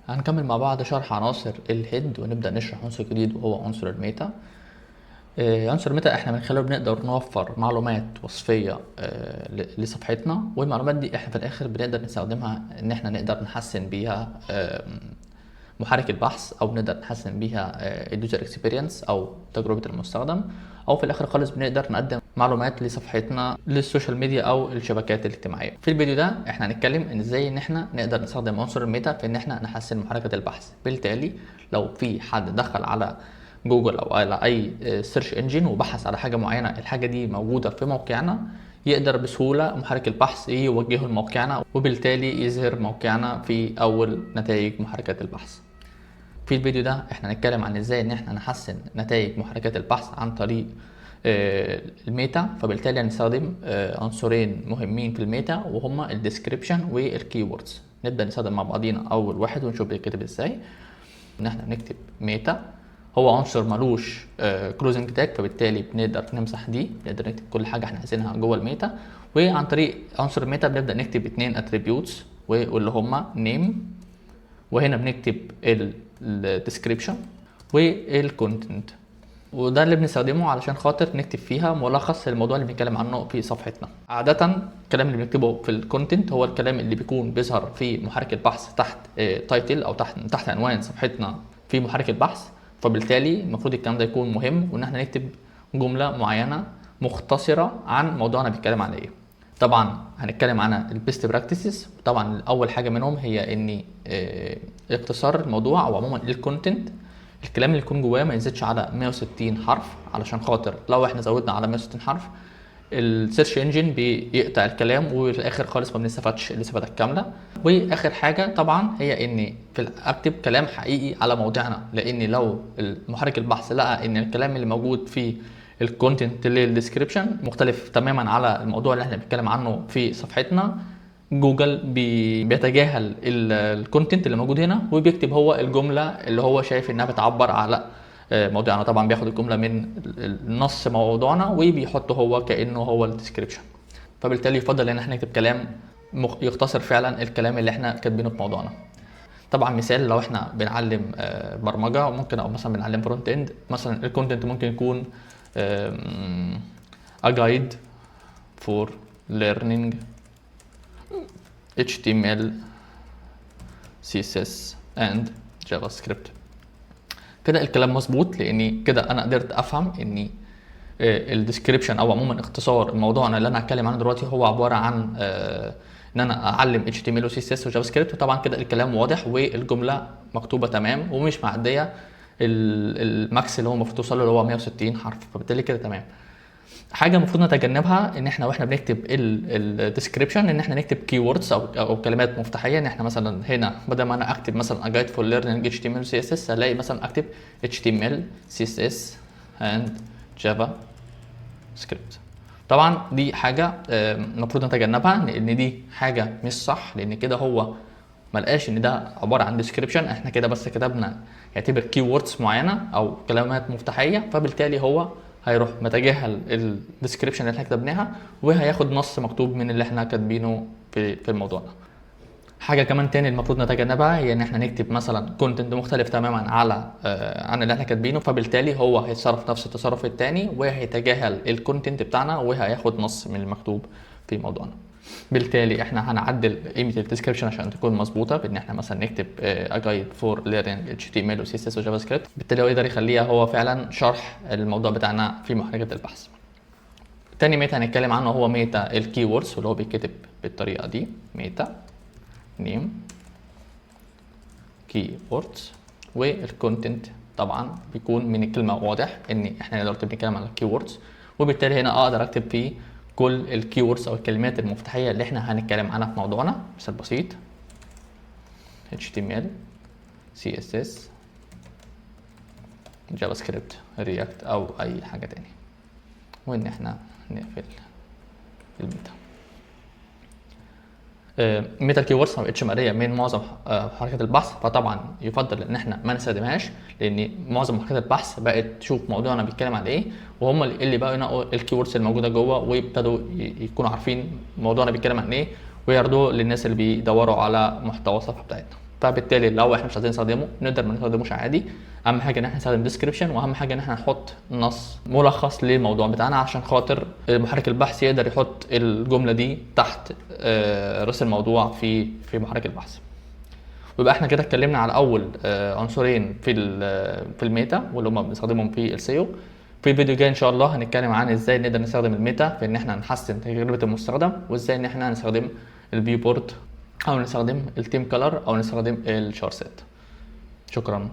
هنكمل مع بعض شرح عناصر الهيد ونبدأ نشرح عنصر جديد وهو عنصر الميتا. عنصر الميتا احنا من خلاله بنقدر نوفر معلومات وصفية لصفحتنا، والمعلومات دي احنا في الاخر بنقدر نستخدمها ان احنا نقدر نحسن بيها محرك البحث، او نقدر نحسن بيها اليوزر اكسبيرينس او تجربة المستخدم، او في الاخر خالص بنقدر نقدم معلومات لصفحتنا للسوشيال ميديا او الشبكات الاجتماعيه. في الفيديو ده احنا هنتكلم ان ازاي ان احنا نقدر نستخدم عنصر الميتا في ان احنا نحسن محركه البحث. بالتالي لو في حد دخل على جوجل او على اي سيرش انجن وبحث على حاجه معينه، الحاجه دي موجوده في موقعنا، يقدر بسهوله محرك البحث يوجهه لموقعنا، وبالتالي يظهر موقعنا في اول نتائج محركات البحث. في الفيديو ده احنا هنتكلم عن ازاي ان احنا نحسن نتائج محركات البحث عن طريق الميتا. فبالتالي هنستخدم عنصرين مهمين في الميتا وهما الديسكريبشن والكيوردز. نبدا نستخدم مع بعضينا اول واحد ونشوف بيتكتب ازاي. ان احنا نكتب ميتا، هو عنصر ملوش كلوزنج تاج، فبالتالي بنقدر نمسح دي، نقدر نكتب كل حاجه احنا عايزينها جوه الميتا. وعن طريق عنصر الميتا بنبدا نكتب اتنين اتريبيوتس واللي هما نيم، وهنا بنكتب الديسكريبشن والكونتنت، وده اللي بنستخدمه علشان خاطر نكتب فيها ملخص للموضوع اللي بنتكلم عنه في صفحتنا. عادة الكلام اللي بنكتبه في الكونتنت هو الكلام اللي بيكون بيظهر في محرك البحث تحت تايتل او تحت عنوان صفحتنا في محرك البحث. فبالتالي المفروض الكلام ده يكون مهم، وان احنا نكتب جملة معينة مختصرة عن موضوعنا بيتكلم عن ايه. طبعا هنتكلم عن البيست براكتسز. طبعا اول حاجة منهم هي ان اختصار الموضوع او عموما الكونتنت، الكلام اللي يكون جواه ما يزيدش على 160 حرف، علشان خاطر لو احنا زودنا على 160 حرف السيرش انجن بيقطع الكلام وفي الاخر خالص ما بنستفادش الاستفاده الكامله. واخر حاجه طبعا هي ان اكتب كلام حقيقي على موضوعنا، لان لو محرك البحث لقى ان الكلام اللي موجود في الكونتنت للديسكريبشن مختلف تماما على الموضوع اللي احنا بنتكلم عنه في صفحتنا، جوجل بيتجاهل الكونتنت اللي موجود هنا وبيكتب هو الجمله اللي هو شايف انها بتعبر على موضوعنا. طبعا بياخد الجمله من نص موضوعنا وبيحطه هو كانه هو الديسكريبشن. فبالتالي يفضل ان احنا نكتب كلام يختصر فعلا الكلام اللي انا كاتبينه في موضوعنا. طبعا مثال لو احنا بنعلم برمجه ممكن، او مثلا بنعلم فرونت اند، مثلا الكونتنت ممكن يكون a guide for learning HTML CSS and JavaScript. كده الكلام مظبوط، لاني كده انا قدرت افهم ان الديسكريبشن او عموما اختصار الموضوع اللي انا هتكلم عنه دلوقتي هو عباره عن ان انا اعلم HTML و CSS و JavaScript. وطبعا كده الكلام واضح والجمله مكتوبه تمام ومش معديه الماكس اللي هو المفروض توصل له اللي هو 160 حرف، فبالتالي كده تمام. حاجه المفروض نتجنبها ان احنا واحنا بنكتب الديسكريبشن ان احنا نكتب كيوردز او كلمات مفتاحيه. ان احنا مثلا هنا بدل ما انا اكتب مثلا a guide for learning HTML CSS هلاقي مثلا اكتب HTML CSS and JavaScript. طبعا دي حاجه المفروض نتجنبها، لان دي حاجه مش صح، لان كده هو ملقاش ان ده عباره عن ديسكريبشن، احنا كده بس كتبنا يعتبر كيوردز معينه او كلمات مفتاحيه، فبالتالي هو هيروح متجاهل الديسكريبشن اللي احنا كتبناها وهياخد نص مكتوب من اللي احنا كاتبينه في الموضوع ده. حاجه كمان تاني المفروض نتجنبها هي ان احنا نكتب مثلا كونتنت مختلف تماما على عن اللي احنا كاتبينه، فبالتالي هو هيتصرف نفس التصرف التاني وهيتجاهل الكونتنت بتاعنا وهياخد نص من المكتوب في موضوعنا. بالتالي احنا هنعدل قيمه الديسكريبشن عشان تكون مظبوطه، بان احنا مثلا نكتب a guide for learning HTML و CSS و JavaScript. بالتالي هو يقدر يخليها هو فعلا شرح الموضوع بتاعنا في محركه البحث. تاني ميتا هنتكلم عنه هو ميتا الكيوردز، واللي هو بيتكتب بالطريقه دي: ميتا نيم كيوردز. والكونتنت طبعا بيكون من الكلمه واضح ان احنا دلوقتي بنتكلم على الكيوردز، وبالتالي هنا اقدر اكتب فيه كل الكيوردز او الكلمات المفتاحيه اللي احنا هنتكلم عنها في موضوعنا. مثال بسيط: HTML CSS JavaScript React او اي حاجه تاني، وان احنا نقفل الميتا. ميتا الكيوردز ما بقتش مرئيه من معظم حركات البحث، فطبعا يفضل ان احنا ما نستخدمهاش، لان معظم حركات البحث بقت تشوف موضوعنا بيتكلم عن ايه، وهم اللي بقوا ينقوا الكيوردز الموجوده جوه ويبتدوا يكونوا عارفين موضوعنا بيتكلم عن ايه ويعرضوه للناس اللي بيدوروا على محتوى الصفحه بتاعتنا. فبالتالي لو احنا مش عايزين نستخدمه نقدر ما نستخدموش عادي. اهم حاجه ان احنا نستخدم ديسكريبشن، واهم حاجه ان احنا نحط نص ملخص للموضوع بتاعنا عشان خاطر محرك البحث يقدر يحط الجمله دي تحت راس الموضوع في محرك البحث. ويبقى احنا كده اتكلمنا على اول عنصرين في الميتا واللي هم بنستخدمهم في السيو. في الفيديو الجاي ان شاء الله هنتكلم عن ازاي نقدر نستخدم الميتا في ان احنا نحسن تجربه المستخدم، وازاي ان احنا نستخدم الفيو بورت او نستخدم التيم كلر او نستخدم الشارسيت. شكرا.